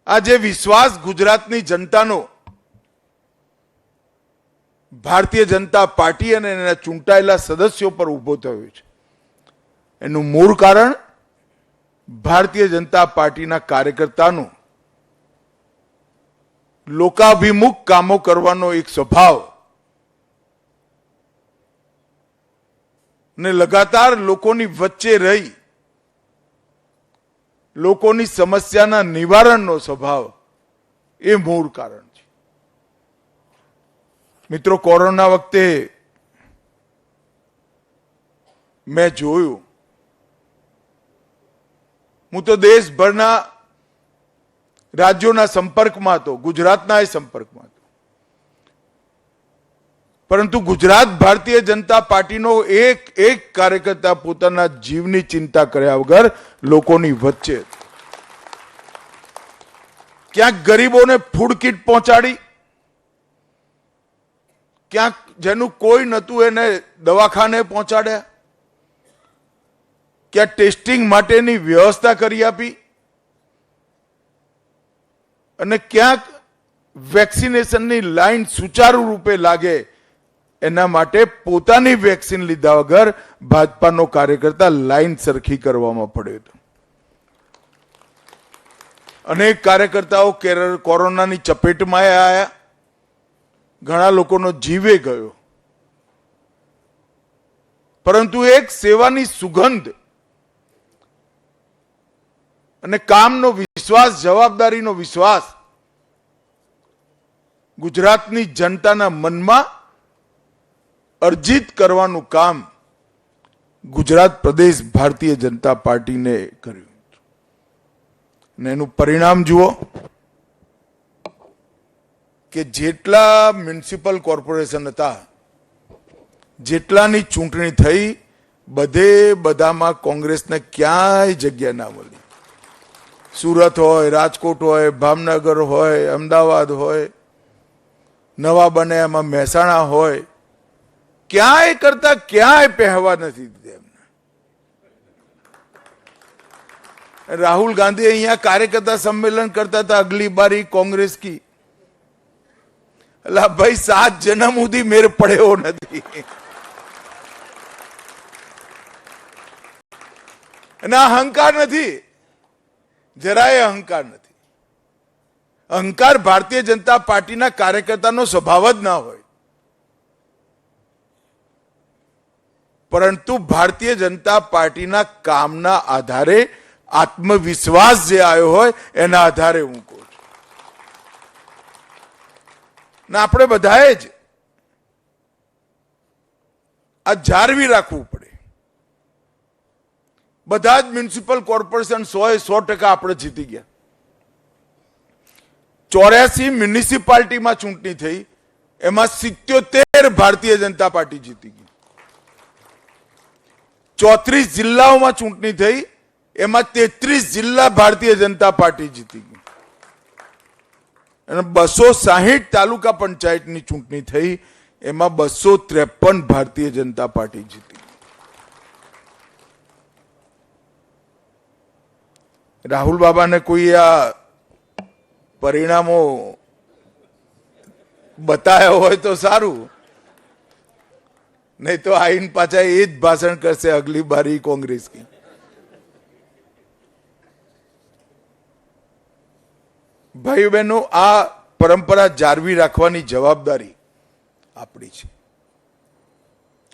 આ જે વિશ્વાસ ગુજરાતની જનતાનો ભારતીય જનતા પાર્ટી અને એના ચૂંટાયેલા સદસ્યો પર ઊભો થયો છે, એનું મૂળ કારણ ભારતીય જનતા પાર્ટીના કાર્યકર્તાનો લોકાભિમુખ કામો કરવાનો એક સ્વભાવ ને લગાતાર લોકોની વચ્ચે રહી લોકોની સમસ્યાના નિવારણનો સ્વભાવ એ મૂળ કારણ છે. મિત્રો, કોરોના વખતે મેં જોયું, હું તો દેશભરના રાજ્યોના સંપર્કમાં હતો, ગુજરાતના એ સંપર્કમાં હતો, પરંતુ ગુજરાત ભારતીય જનતા પાર્ટીનો એક કાર્યકર્તા પોતાના જીવની ચિંતા કર્યા વગર લોકોની વચ્ચે ક્યાંક ગરીબોને ફૂડ કીટ પહોંચાડી, ક્યાંક જેનું કોઈ નહોતું એને દવાખાને પહોંચાડ્યા, ક્યાંક ટેસ્ટિંગ માટેની વ્યવસ્થા કરી આપી અને ક્યાંક વેક્સિનેશનની લાઈન સુચારુ રૂપે લાગે એના માટે પોતાની વેક્સિન લીધા વગર ભાજપાનો કાર્યકર્તા લાઈન સરખી કરવામાં પડ્યો હતો. અનેક કાર્યકર્તાઓ કોરોનાની ચપેટમાં આવ્યા, ઘણા લોકોનો જીવે ગયો, પરંતુ એક સેવાની સુગંધ અને કામનો વિશ્વાસ, જવાબદારીનો વિશ્વાસ ગુજરાતની જનતાના મનમાં અર્જિત કરવાનું કામ ગુજરાત પ્રદેશ ભારતીય જનતા પાર્ટીને કર્યું અને એનું પરિણામ જુઓ કે જેટલા મ્યુનિસિપલ કોર્પોરેશન હતા, જેટલાની ચૂંટણી થઈ, બધામાં કોંગ્રેસને ક્યાંય જગ્યા ના મળી. સુરત હોય, રાજકોટ હોય, ભાવનગર હોય, અમદાવાદ હોય, નવા બને એમાં મહેસાણા હોય, ક્યાંય કરતા ક્યાંય પહેવા નથી દીધા એમને. રાહુલ ગાંધી અહીંયા કાર્યકર્તા સંમેલન કરતા હતા, અગલી બારી કોંગ્રેસ કી. અલા ભાઈ, 7 જન્મ સુધી મેર પડ્યો નથી. અને અહંકાર નથી, જરાય અહંકાર નથી. અહંકાર ભારતીય જનતા પાર્ટીના કાર્યકર્તાનો સ્વભાવ જ ના હોય, પરંતુ ભારતીય જનતા પાર્ટીના કામના આધારે, આત્મવિશ્વાસ જે આવ્યો હોય એના આધારે હું કહું છું. ને આપણે બધાએ જ આ જાળવી રાખવું પડે. બધા જ મ્યુનિસિપલ કોર્પોરેશન 100% આપણે જીતી ગયા. 84 મ્યુનિસિપાલિટીમાં ચૂંટણી થઈ, એમાં 77 ભારતીય જનતા પાર્ટી જીતી ગઈ. 34 જિલ્લાઓમાં ચૂંટણી થઈ, એમાં 33 જિલ્લા ભારતીય જનતા પાર્ટી જીતી ગઈ. અને 260 તાલુકા પંચાયતની ચૂંટણી થઈ, એમાં 253 ભારતીય જનતા પાર્ટી જીતી. રાહુલ બાબાને કોઈ આ પરિણામો બતાવ્યા હોય તો સારું, નહીં તો આઈને પાછા એ જ ભાષણ કરશે, અગલી બારી કોંગ્રેસ કી. ભાઈઓ બહેનો, આ પરંપરા જાળવી રાખવાની જવાબદારી આપણી છે,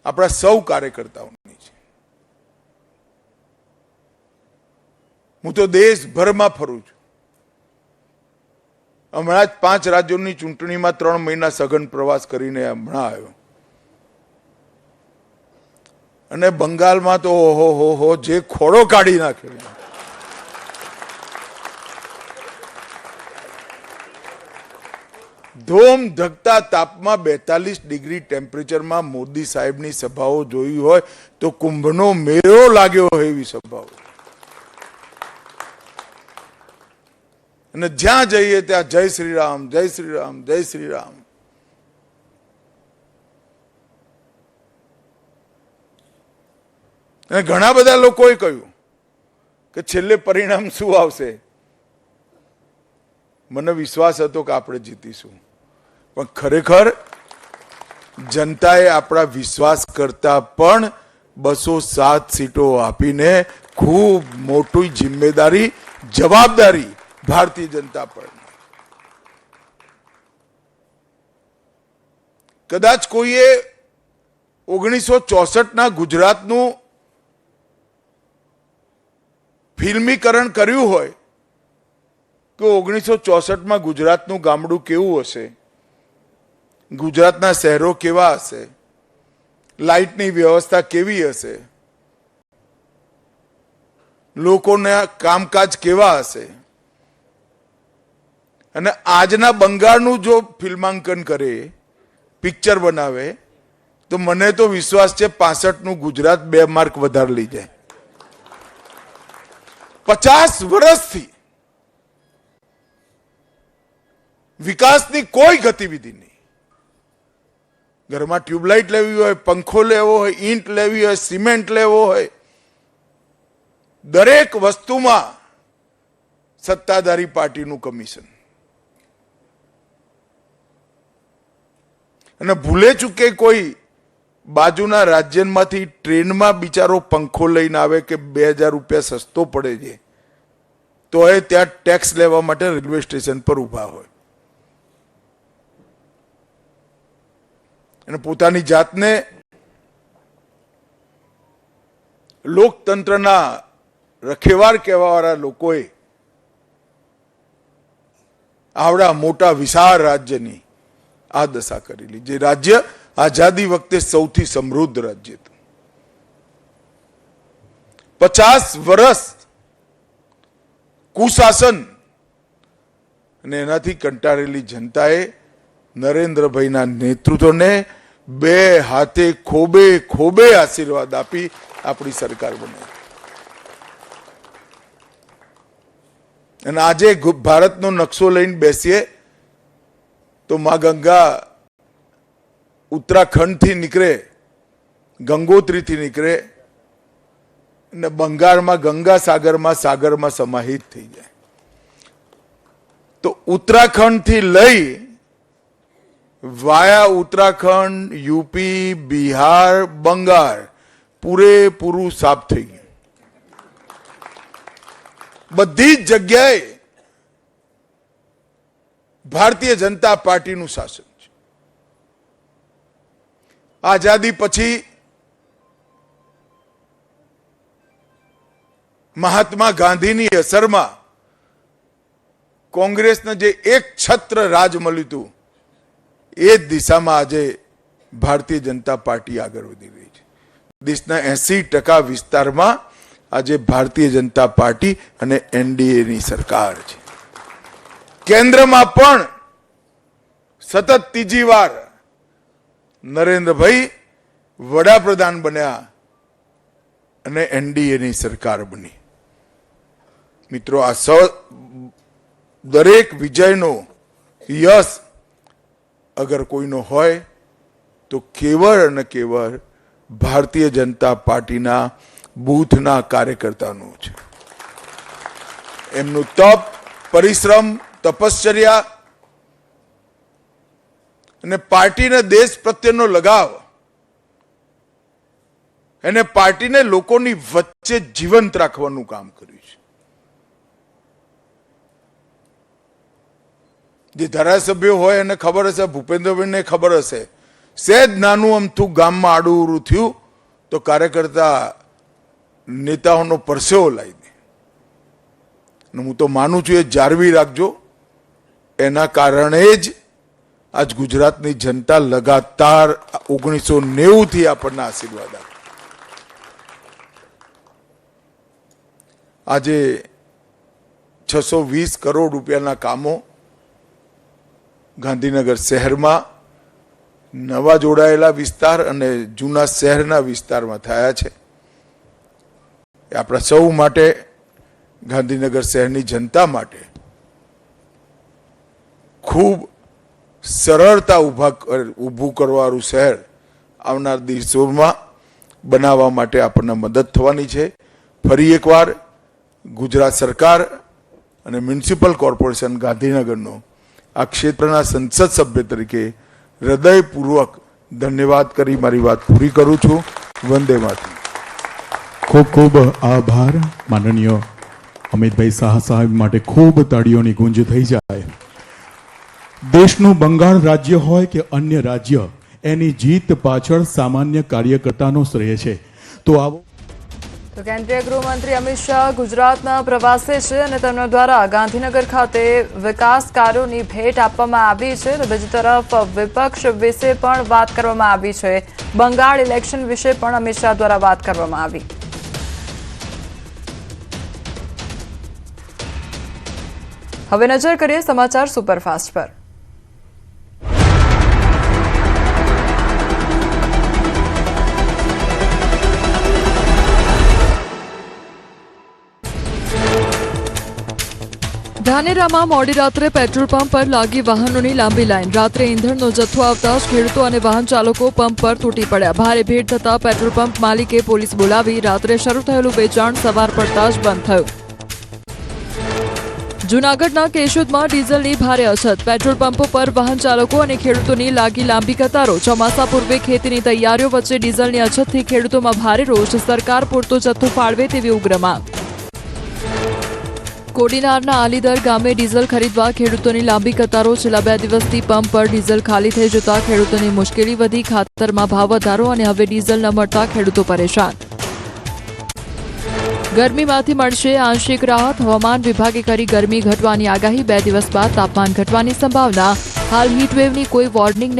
આપણા સૌ કાર્યકર્તાઓની છે. હું તો દેશભરમાં ફરું છું. હમણાં જ 5 રાજ્યોની ચૂંટણીમાં 3 મહિના સઘન પ્રવાસ કરીને હમણાં આવ્યો. અને બંગાળમાં તો ઓહો જે ખોડો કાઢી નાખ્યો. ધોમ ધકતા તાપમાં 42 ડિગ્રી ટેમ્પરેચરમાં મોદી સાહેબની સભાઓ જોઈ હોય તો કુંભનો મેળો લાગ્યો હોય એવી સભાઓ. અને જ્યાં જઈએ ત્યાં જય શ્રી રામ, જય શ્રી રામ, જય શ્રી રામ. અને ઘણા બધા લોકોએ કહ્યું કે છેલ્લે પરિણામ શું આવશે. મને વિશ્વાસ હતો કે આપણે જીતીશું, પણ ખરેખર જનતાએ આપણા વિશ્વાસ કરતા પણ 207 સીટો આપીને ખૂબ મોટી જિમ્મેદારી, જવાબદારી ભારતીય જનતા પર. કદાચ કોઈએ 1964ના ગુજરાતનું ફિલ્મીકરણ કર્યું હોય કે 1964માં ગુજરાતનું ગામડું કેવું હશે, ગુજરાતના શહેરો કેવા હશે, લાઇટની વ્યવસ્થા કેવી હશે, લોકોના કામકાજ કેવા હશે, અને આજના બંગાળનું જો ફિલ્માંકન કરે, પિક્ચર બનાવે, તો મને તો વિશ્વાસ છે 65નું ગુજરાત 2 માર્ક વધારે લઈ જાય. 50 વર્ષથી વિકાસની કોઈ ગતિવિધિ નહીં. ઘરમાં ટ્યુબલાઇટ લેવી હોય, પંખો લેવો હોય, ઈંટ લેવી હોય, સિમેન્ટ લેવો હોય, દરેક વસ્તુમાં સત્તાધારી પાર્ટીનું કમિશન. અને ભૂલે ચૂકે કોઈ બાજુના રાજ્યમાંથી ટ્રેનમાં બિચારો પંખો લઈને આવે કે 2000 રૂપિયા સસ્તો પડે છે, તો એ ત્યાં ટેક્સ લેવા માટે રેલવે સ્ટેશન પર ઊભા હોય અને પોતાની જાતને લોકતંત્રના રખેવાળ કહેવાવાળા લોકોએ આવડા મોટા વિશાળ રાજ્યની આ દશા કરેલી. જે રાજ્ય આઝાદી વખતે સૌથી સમૃદ્ધ રાજ્ય હતું. 50 વર્ષ કુશાસન અને એનાથી કંટાળેલી જનતાએ નરેન્દ્રભાઈના નેતૃત્વને 2 હાથે ખોબે ખોબે આશીર્વાદ આપી આપણી સરકાર બનાવી. અને આજે ભારતનો નકશો લઈને બેસીએ તો માં ગંગા ઉત્તરાખંડથી નીકળે, ગંગોત્રીથી નીકળે અને બંગાળમાં ગંગા સાગરમાં સમાહિત થઈ જાય. તો ઉત્તરાખંડથી લઈ વાયા ઉત્તરાખંડ, યુપી, બિહાર, બંગાળ પૂરેપૂરું સાફ થઈ ગયું. બધી જ જગ્યાએ ભારતીય જનતા પાર્ટીનું શાસન છે. આઝાદી પછી મહાત્મા ગાંધીની અસરમાં કોંગ્રેસને જે એક છત્ર રાજ મળ્યું હતું, એ જ દિશામાં આજે ભારતીય જનતા પાર્ટી આગળ વધી રહી છે. દેશના 80% વિસ્તારમાં આજે ભારતીય જનતા પાર્ટી અને એનડીએની સરકાર છે. કેન્દ્રમાં પણ સતત ત્રીજી વાર નરેન્દ્રભાઈ વડાપ્રધાન બન્યા અને એનડીએની સરકાર બની. મિત્રો, આ દરેક વિજયનો યશ અગર કોઈનો હોય તો કેવળ અને કેવળ ભારતીય જનતા પાર્ટીના બૂથના કાર્યકર્તાનો છે. એમનું તપ, પરિશ્રમ, તપશ્ચર્યા અને પાર્ટીને દેશ પ્રત્યેનો લગાવ એને પાર્ટીને લોકોની વચ્ચે જીવંત રાખવાનું કામ કર્યું છે. જે ધારાસભ્યો હોય એને ખબર હશે, ભૂપેન્દ્રભાઈને ખબર હશે, સહેજ નાનું અમથું ગામમાં આડું થયું તો કાર્યકર્તા નેતાઓનો પરસેવો લાવી દે. હું તો માનું છું એ જાળવી રાખજો. એના કારણે જ આજ ગુજરાતની જનતા લગાતાર 1990થી આપણને આશીર્વાદ આપે. આજે 620 કરોડ રૂપિયાના કામો ગાંધીનગર શહેરમાં નવા જોડાયેલા વિસ્તાર અને જૂના શહેરના વિસ્તારમાં થયા છે. એ આપણા સૌ માટે, ગાંધીનગર શહેરની જનતા માટે ખૂબ સરળતા ઊભું કરવાનું શહેર આવનાર દિવસોમાં બનાવવા માટે આપણને મદદ થવાની છે. ફરી એકવાર ગુજરાત સરકાર અને મ્યુનિસિપલ કોર્પોરેશન ગાંધીનગરનો આ ક્ષેત્રના સંસદ સભ્ય તરીકે હૃદયપૂર્વક ધન્યવાદ કરી મારી વાત પૂરી કરું છું. વંદે માતરમ. ખૂબ ખૂબ આભાર માનનીય અમિતભાઈ શાહ સાહેબ માટે ખૂબ તાળીઓની ગુંજ થઈ જાય. દેશનું બંગાળ રાજ્ય હોય કે અન્ય રાજ્ય, એની જીત પાછળ સામાન્ય કાર્યકર્તાનો શ્રેય છે. તો આવો તો કેન્દ્રીય ગૃહમંત્રી અમિત શાહ ગુજરાતના પ્રવાસે છે અને તેમના દ્વારા ગાંધીનગર ખાતે વિકાસ કાર્યોની ભેટ આપવામાં આવી છે. તો બીજી તરફ વિપક્ષ વિશે પણ વાત કરવામાં આવી છે. બંગાળ ઇલેક્શન વિશે પણ અમિત શાહ દ્વારા વાત કરવામાં આવી. હવે નજર કરીએ સમાચાર સુપરફાસ્ટ પર. ધાનેરામાં મોડી રાત્રે પેટ્રોલ પંપ પર લાગી વાહનોની લાંબી લાઈન. રાત્રે ઇંધણનો જથ્થો આવતા જ ખેડૂતો અને વાહન ચાલકો પંપ પર તૂટી પડ્યા. ભારે ભીડ થતા પેટ્રોલ પંપ માલિકે પોલીસ બોલાવી રાત્રે શરૂ થયેલું વેચાણ સવાર પડતા જ બંધ થયું. જૂનાગઢના કેશોદમાં ડીઝલની ભારે અછત. પેટ્રોલ પંપો પર વાહન ચાલકો અને ખેડૂતોની લાગી લાંબી કતારો. ચોમાસા પૂર્વે ખેતીની તૈયારીઓ વચ્ચે ડીઝલની અછતથી ખેડૂતોમાં ભારે રોષ. સરકાર પૂરતો જથ્થો ફાળવે તેવી ઉગ્ર માંગ. કોડીનારના આલીદર ગામે ડીઝલ ખરીદવા ખેડૂતોની લાંબી કતારો. છેલ્લા 2 દિવસથી પંપ પર ડીઝલ ખાલી થઈ જતા ખેડૂતોની મુશ્કેલી વધી. ખાતરમાં ભાવ વધારો અને હવે ડીઝલ ન મળતા ખેડૂતો પરેશાન. ગરમીમાંથી મળશે આંશિક રાહત. હવામાન વિભાગે કરી ગરમી ઘટવાની આગાહી. 2 દિવસ બાદ તાપમાન ઘટવાની સંભાવના. હાલ હીટવેવની કોઈ વોર્નિંગ